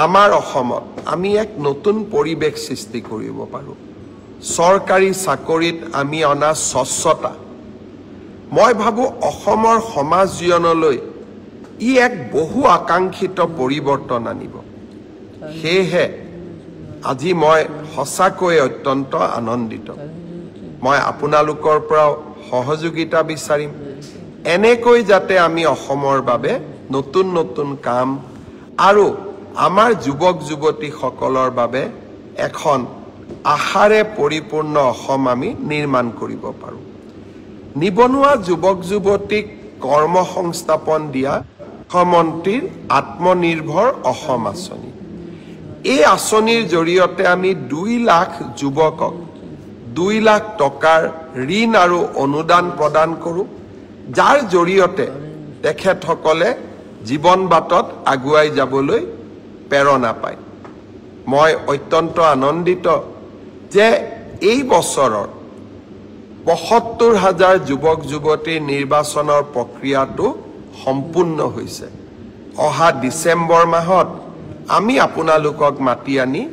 আমাৰ অসমত আমি এক নতুন পৰিৱেশ সৃষ্টি কৰিব পাৰোঁ। চৰকাৰী চাকৰিত আমি অনা স্বচ্ছতা, মই ভাবোঁ অসমৰ সমাজ জীৱনলৈ ই এক বহু আকাংক্ষিত পৰিৱৰ্তন আনিব। সেয়েহে আজি মই সঁচাকৈ অত্যন্ত আনন্দিত। মই আপোনালোকৰ পৰাও সহযোগিতা বিচাৰিম, এনেকৈ যাতে আমি অসমৰ বাবে নতুন নতুন কাম আৰু আমাৰ যুৱক যুৱতীসকলৰ বাবে এখন আশাৰে পৰিপূৰ্ণ অসম আমি নিৰ্মাণ কৰিব পাৰোঁ। নিবনুৱা যুৱক যুৱতীক কৰ্মসংস্থাপন দিয়া মুখ্যমন্ত্ৰীৰ আত্মনিৰ্ভৰ অসম আঁচনি। এই আঁচনিৰ জৰিয়তে আমি 2 লাখ যুৱকক 2 লাখ টকাৰ ঋণ আৰু অনুদান প্ৰদান কৰোঁ, যাৰ জৰিয়তে তেখেতসকলে জীৱন বাটত আগুৱাই যাবলৈ প্ৰেৰণা পায়। মই অত্যন্ত আনন্দিত যে এই বছৰৰ ৭৫,০০০ যুৱক যুৱতীৰ নিৰ্বাচনৰ প্ৰক্ৰিয়াটো সম্পূৰ্ণ হৈছে। অহা ডিচেম্বৰ মাহত আমি আপোনালোকক মাতি আনি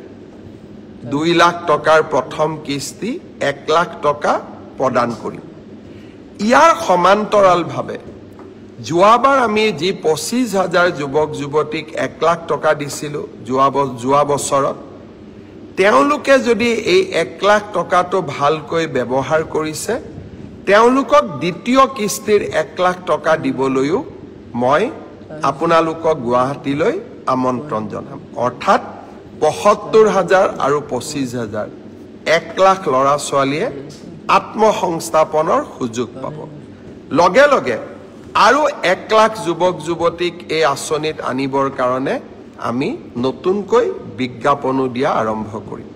2 লাখ টকাৰ প্ৰথম কিস্তি 1 লাখ টকা প্ৰদান কৰিম। ইয়াৰ সমান্তৰালভাৱে যোৱাবাৰ আমি যি ২৫,০০০ যুৱক যুৱতীক 1 লাখ টকা দিছিলোঁ যোৱা বছৰত, তেওঁলোকে যদি এই 1 লাখ টকাটো ভালকৈ ব্যৱহাৰ কৰিছে, তেওঁলোকক দ্বিতীয় কিস্তিৰ 1 লাখ টকা দিবলৈও মই আপোনালোকক গুৱাহাটীলৈ আমন্ত্ৰণ জনাম। অৰ্থাৎ ৭৫,০০০ আৰু ২৫,০০০, 1 লাখ ল'ৰা ছোৱালীয়ে আত্মসংস্থাপনৰ সুযোগ পাব। লগে লগে আৰু 1 লাখ যুৱক যুৱতীক এই আঁচনিত আনিবৰ কাৰণে আমি নতুনকৈ বিজ্ঞাপনো দিয়া আৰম্ভ কৰিম।